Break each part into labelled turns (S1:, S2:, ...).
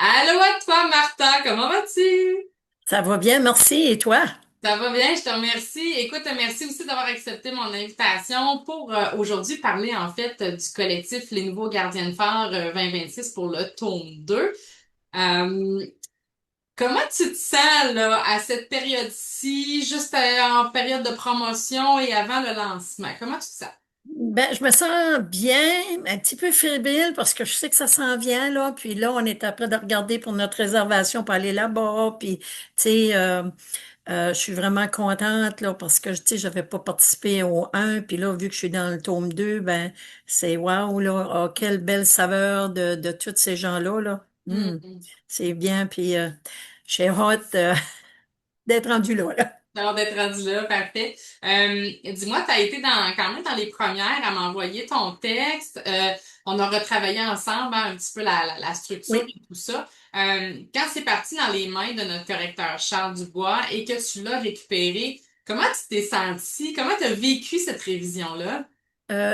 S1: Allô à toi, Martha, comment vas-tu?
S2: Ça va bien, merci. Et toi?
S1: Ça va bien, je te remercie. Écoute, merci aussi d'avoir accepté mon invitation pour aujourd'hui parler en fait du collectif Les Nouveaux Gardiens de Phare 2026 pour le tome 2. Euh, Comment tu te sens là à cette période-ci, juste en période de promotion et avant le lancement? Comment tu te sens?
S2: Ben, je me sens bien, un petit peu fébrile parce que je sais que ça s'en vient, là. Puis là, on est après de regarder pour notre réservation pour aller là-bas. Puis, tu sais, je suis vraiment contente, là, parce que, tu sais, j'avais pas participé au un. Puis là, vu que je suis dans le tome 2, ben, c'est waouh, là. Oh, quelle belle saveur de tous ces gens-là, là.
S1: Hmm.
S2: C'est bien. Puis, j'ai hâte, d'être rendu là, là.
S1: Alors d'être rendu là, parfait. Dis-moi, tu as été quand même dans les premières à m'envoyer ton texte. On a retravaillé ensemble hein, un petit peu la structure
S2: Oui.
S1: et tout ça. Quand c'est parti dans les mains de notre correcteur Charles Dubois et que tu l'as récupéré, comment tu t'es senti? Comment tu as vécu cette révision-là?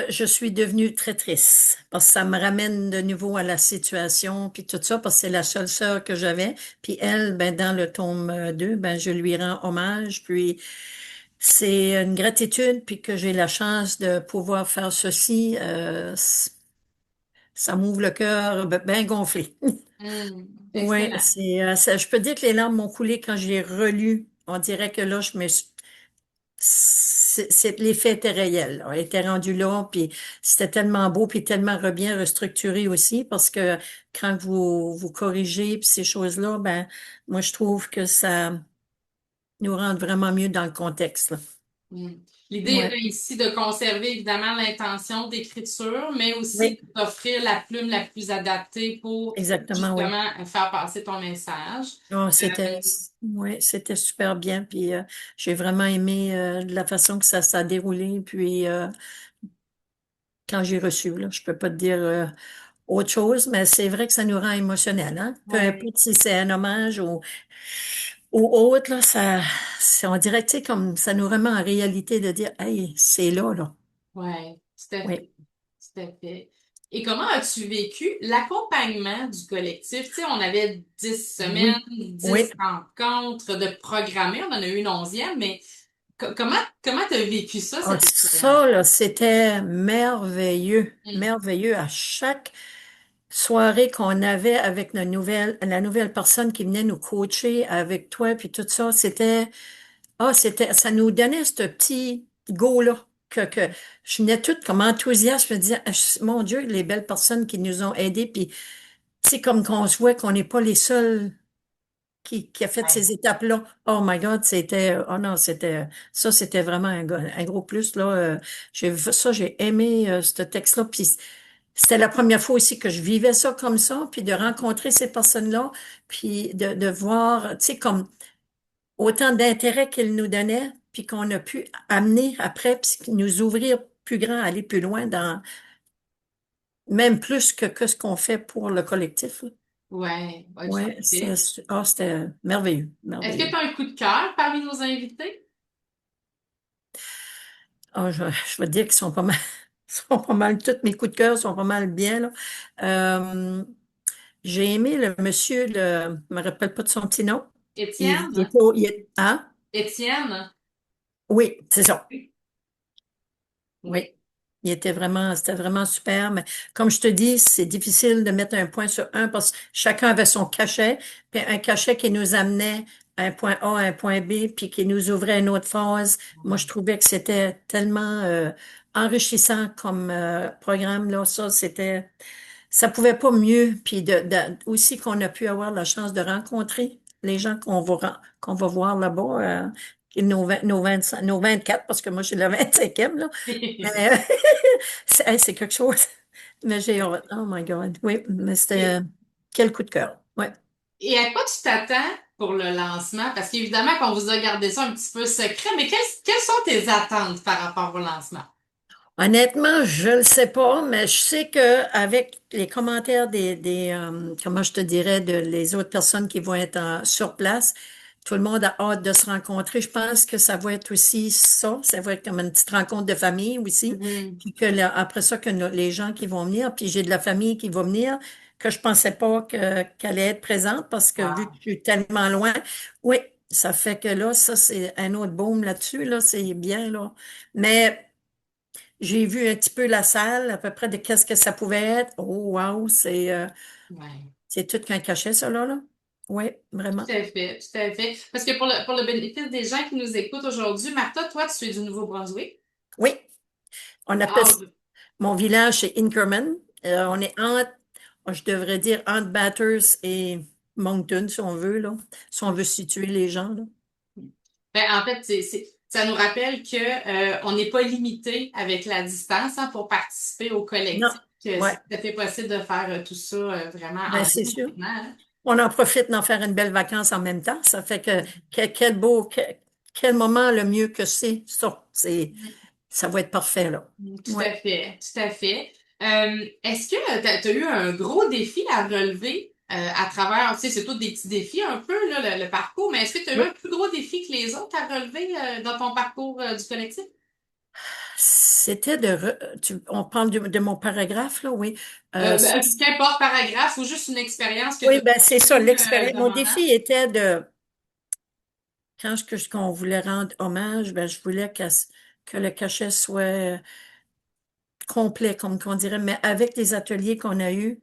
S2: Je suis devenue très triste parce que ça me ramène de nouveau à la situation puis tout ça parce que c'est la seule sœur que j'avais puis elle ben dans le tome 2 ben je lui rends hommage puis c'est une gratitude puis que j'ai la chance de pouvoir faire ceci ça m'ouvre le cœur bien gonflé. Ouais,
S1: Excellent.
S2: je peux dire que les larmes m'ont coulé quand j'ai relu. On dirait que là je me suis l'effet était réel, là. Elle était rendue là, puis c'était tellement beau, puis tellement bien restructuré aussi, parce que quand vous corrigez puis ces choses-là, ben moi je trouve que ça nous rend vraiment mieux dans le contexte, là.
S1: Mm. L'idée
S2: Ouais,
S1: était ici de conserver évidemment l'intention d'écriture, mais aussi
S2: oui,
S1: d'offrir la plume la plus adaptée pour
S2: exactement, oui.
S1: justement faire passer ton message.
S2: Oh,
S1: Euh,
S2: c'était super bien, puis j'ai vraiment aimé la façon que ça a déroulé, puis quand j'ai reçu, là, je peux pas te dire autre chose, mais c'est vrai que ça nous rend émotionnel, hein? Peu
S1: ouais,
S2: importe si c'est un hommage ou autre, là, on dirait, tu sais, comme ça nous remet en réalité de dire, hey, c'est là, là.
S1: ouais, tout à
S2: Oui,
S1: fait, tout à fait. Et comment as-tu vécu l'accompagnement du collectif? Tu sais, on avait 10 semaines,
S2: oui, oui.
S1: 10 rencontres de programmées, on en a eu une 11e, mais comment t'as vécu ça,
S2: Ah,
S1: cette expérience?
S2: ça, là, c'était merveilleux,
S1: Hmm,
S2: merveilleux. À chaque soirée qu'on avait avec la nouvelle personne qui venait nous coacher avec toi, puis tout ça, ça nous donnait ce petit go-là, que je venais toute comme enthousiaste, je me disais, ah, mon Dieu, les belles personnes qui nous ont aidés, puis c'est comme qu'on se voit qu'on n'est pas les seuls qui a fait
S1: ouais.
S2: ces étapes-là. Oh my God, oh non, ça, c'était vraiment un gros plus, là. J'ai aimé ce texte-là, puis c'était la première fois aussi que je vivais ça comme ça, puis de rencontrer ces personnes-là, puis de voir, tu sais, comme autant d'intérêt qu'ils nous donnaient, puis qu'on a pu amener après, puis nous ouvrir plus grand, aller plus loin dans, même plus que ce qu'on fait pour le collectif, là.
S1: Ouais, ouais, tout à
S2: Ouais,
S1: fait.
S2: c'était merveilleux,
S1: Est-ce que
S2: merveilleux.
S1: tu as un coup de cœur parmi nos invités?
S2: Ah, je vais te dire qu'ils sont pas mal, sont pas mal, tous mes coups de cœur sont pas mal bien, là. Euh, j'ai aimé le monsieur, je me rappelle pas de son petit nom. Il
S1: Étienne?
S2: était hein?
S1: Étienne?
S2: Oui, c'est ça. Oui.
S1: Oui.
S2: C'était vraiment super. Mais comme je te dis, c'est difficile de mettre un point sur un parce que chacun avait son cachet, puis un cachet qui nous amenait à un point A, à un point B, puis qui nous ouvrait une autre phase. Moi, je trouvais que c'était tellement enrichissant comme programme, là. Ça pouvait pas mieux. Puis aussi qu'on a pu avoir la chance de rencontrer les gens qu'on va voir là-bas, nos 25 nos 24 parce que moi, je suis la 25e, là. Mais, hey, c'est quelque chose. Mais j'ai hâte. Oh my God. Oui, mais c'était
S1: Et,
S2: quel coup de cœur. Ouais.
S1: et à quoi tu t'attends pour le lancement? Parce qu'évidemment qu'on vous a gardé ça un petit peu secret, mais quelles sont tes attentes par rapport au lancement?
S2: Honnêtement, je ne sais pas, mais je sais que avec les commentaires comment je te dirais, de les autres personnes qui vont être sur place, tout le monde a hâte de se rencontrer. Je pense que ça va être aussi ça. Ça va être comme une petite rencontre de famille aussi.
S1: Mhm.
S2: Puis après ça, les gens qui vont venir, puis j'ai de la famille qui va venir. que je pensais pas qu'elle allait être présente parce que vu que
S1: Wow.
S2: je suis tellement loin, oui, ça fait que là, ça, c'est un autre boom là-dessus, là, c'est bien, là. Mais j'ai vu un petit peu la salle, à peu près de qu'est-ce que ça pouvait être. Oh, wow,
S1: Ouais.
S2: c'est tout qu'un cachet, ça, là. Oui, vraiment.
S1: Tout à fait, tout à fait. Parce que pour le bénéfice des gens qui nous écoutent aujourd'hui, Martha, toi, tu es du Nouveau-Brunswick.
S2: Oui, on appelle
S1: Ah,
S2: mon village, c'est Inkerman. On est entre, je devrais dire, entre Bathurst et Moncton, si on veut, là. Si on veut situer les gens, là.
S1: ben, en fait, ça nous rappelle que on n'est pas limité avec la distance hein, pour participer au
S2: Non,
S1: collectif, que
S2: ouais,
S1: c'est tout à fait possible de faire tout ça vraiment
S2: ben
S1: en
S2: c'est
S1: ligne
S2: sûr.
S1: maintenant. Hein.
S2: On en profite d'en faire une belle vacance en même temps. Ça fait quel beau, quel moment le mieux que ça. Ça va être parfait, là.
S1: Tout
S2: Ouais.
S1: à fait, tout à fait. Est-ce que tu as eu un gros défi à relever à travers, tu sais, c'est tous des petits défis un peu, là, le parcours, mais est-ce que tu as eu
S2: Oui.
S1: un plus gros défi que les autres à relever dans ton parcours du collectif?
S2: C'était on parle de mon paragraphe, là, oui. Ça,
S1: Qu'importe, paragraphe ou juste une expérience que tu
S2: oui,
S1: as
S2: ben c'est ça,
S1: vécue
S2: l'expérience. Mon
S1: demandante.
S2: défi était qu'on voulait rendre hommage, ben, je voulais que le cachet soit complet, comme qu'on dirait, mais avec les ateliers qu'on a eus,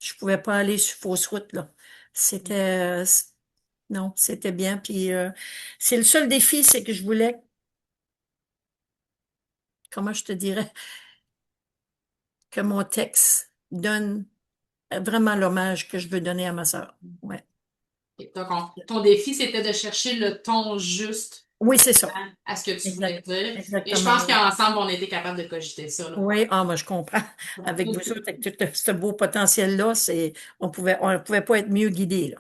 S2: je pouvais pas aller sur fausse route, là. C'était, non, c'était bien. Puis, c'est le seul défi, c'est que je voulais, comment je te dirais, que mon texte donne vraiment l'hommage que je veux donner à ma sœur. Ouais.
S1: Et donc, ton défi, c'était de chercher le ton juste
S2: Oui, c'est ça.
S1: hein, à ce que tu voulais
S2: Exact.
S1: dire. Et je
S2: Exactement,
S1: pense
S2: oui.
S1: qu'ensemble, on était capable de cogiter ça, là.
S2: Oui, ah, moi, je comprends. Avec vous autres, avec tout ce beau potentiel-là, on pouvait pas être mieux guidé, là.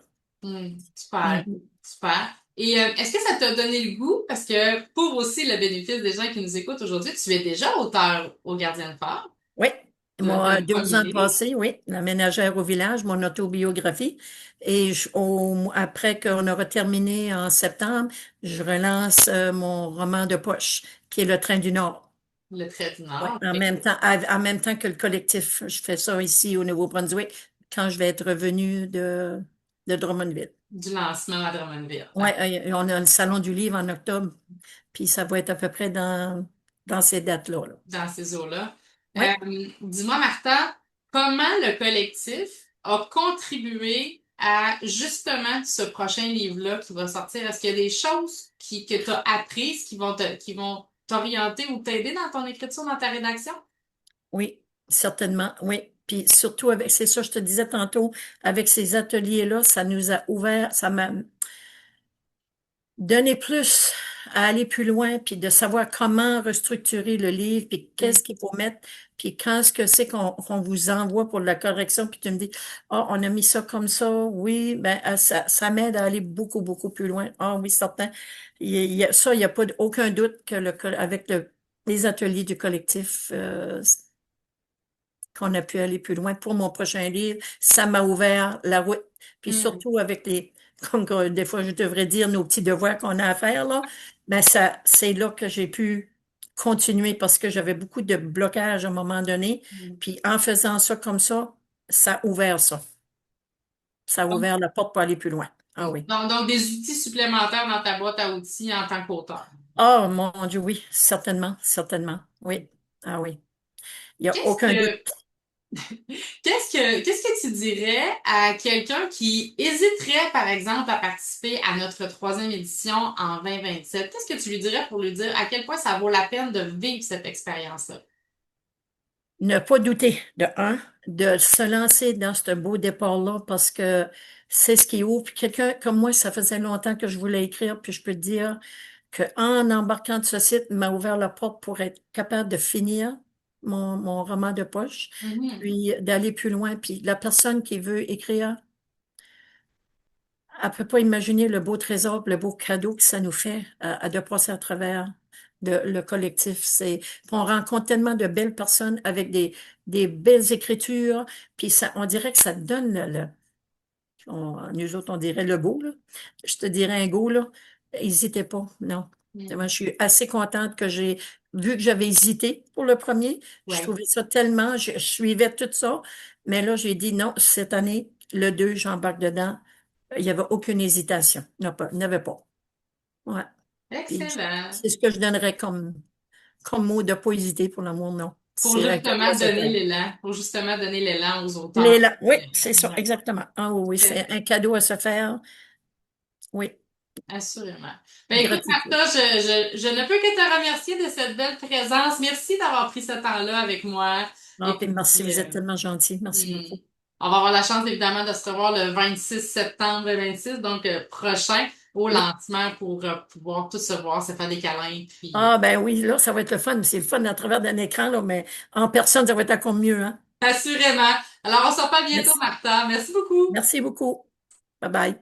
S1: Super,
S2: Mhm.
S1: super. Et est-ce que ça t'a donné le goût? Parce que pour aussi le bénéfice des gens qui nous écoutent aujourd'hui, tu es déjà auteur au Gardien de Phare.
S2: Oui,
S1: Tu as
S2: moi,
S1: un
S2: 2 ans
S1: premier
S2: de
S1: livre.
S2: passé, oui, la ménagère au village, mon autobiographie. Et après qu'on aura terminé en septembre, je relance mon roman de poche, qui est Le Train du Nord.
S1: Le trait du
S2: Oui,
S1: Nord,
S2: en
S1: ok.
S2: même temps, en même temps que le collectif. Je fais ça ici au Nouveau-Brunswick quand je vais être revenue de Drummondville.
S1: Du lancement à Drummondville.
S2: Oui, on a le Salon du livre en octobre, puis ça va être à peu près dans ces dates-là, là.
S1: Dans ces eaux-là.
S2: Oui,
S1: Dis-moi, Martha, comment le collectif a contribué à justement ce prochain livre-là qui va sortir? Est-ce qu'il y a des choses que tu as apprises qui vont t'orienter ou t'aider dans ton écriture, dans ta rédaction?
S2: oui, certainement, oui. Puis surtout c'est ça, je te disais tantôt, avec ces ateliers-là, ça nous a ouvert, ça m'a donner plus, à aller plus loin, puis de savoir comment restructurer le livre, puis
S1: Mm.
S2: qu'est-ce qu'il faut mettre, puis quand est-ce que c'est qu'on vous envoie pour la correction, puis tu me dis, ah, on a mis ça comme ça, oui, ben ça m'aide à aller beaucoup, beaucoup plus loin. Ah oui, certain. Ça, il n'y a pas aucun doute que avec les ateliers du collectif, qu'on a pu aller plus loin. Pour mon prochain livre, ça m'a ouvert la route. Puis
S1: Mm.
S2: surtout avec comme que des fois je devrais dire, nos petits devoirs qu'on a à faire, là, ben c'est là que j'ai pu continuer parce que j'avais beaucoup de blocages à un moment donné.
S1: Mm.
S2: Puis en faisant ça comme ça a ouvert ça. Ça a
S1: Donc,
S2: ouvert la porte pour aller plus loin. Ah oui.
S1: donc, des outils supplémentaires dans ta boîte à outils en tant qu'auteur.
S2: Oh mon Dieu, oui, certainement, certainement. Oui. Ah oui. Il n'y a
S1: Qu'est-ce
S2: aucun doute.
S1: que qu'est-ce que tu dirais à quelqu'un qui hésiterait, par exemple, à participer à notre troisième édition en 2027? Qu'est-ce que tu lui dirais pour lui dire à quel point ça vaut la peine de vivre cette expérience-là?
S2: Ne pas douter, de un, de se lancer dans ce beau départ-là parce que c'est ce qui ouvre. Puis quelqu'un comme moi, ça faisait longtemps que je voulais écrire, puis je peux te dire qu'en embarquant de ce site, m'a ouvert la porte pour être capable de finir mon roman de poche,
S1: Mhm.
S2: puis d'aller plus loin. Puis la personne qui veut écrire, elle peut pas imaginer le beau trésor, le beau cadeau que ça nous fait de passer à travers le collectif. On rencontre tellement de belles personnes avec des belles écritures, puis on dirait que ça te donne nous autres, on dirait le go, là. Je te dirais un go, là. N'hésitez pas, non. Moi,
S1: Mhm.
S2: je suis assez contente que j'ai vu que j'avais hésité pour le premier, je
S1: Ouais.
S2: trouvais ça tellement, je suivais tout ça, mais là, j'ai dit non, cette année, le 2 j'embarque dedans. Il n'y avait aucune hésitation. Il n'y avait pas. Ouais. Puis,
S1: Excellent.
S2: c'est ce que je donnerais comme mot de pas hésiter pour l'amour, non.
S1: Pour
S2: C'est un cadeau
S1: justement
S2: à se
S1: donner
S2: faire.
S1: l'élan, pour justement donner l'élan aux auteurs.
S2: Léla, oui, c'est ça,
S1: Ouais.
S2: exactement. Ah oui, oui,
S1: Très
S2: c'est
S1: bien.
S2: un cadeau à se faire. Oui,
S1: Assurément. Ben écoute,
S2: gratitude.
S1: Martha, je ne peux que te remercier de cette belle présence. Merci d'avoir pris ce temps-là avec moi.
S2: Ah,
S1: Et
S2: puis merci,
S1: puis,
S2: vous êtes tellement gentil. Merci
S1: hmm,
S2: beaucoup.
S1: on va avoir la chance évidemment de se revoir le 26 septembre 26, donc prochain, au
S2: Oui.
S1: lancement pour pouvoir tous se voir, se faire des câlins. Puis,
S2: Ah, ben oui, là, ça va être le fun. C'est le fun à travers d'un écran, là, mais en personne, ça va être encore mieux, hein?
S1: assurément. Alors, on se reparle bientôt,
S2: Merci.
S1: Martha. Merci beaucoup.
S2: Merci beaucoup. Bye bye.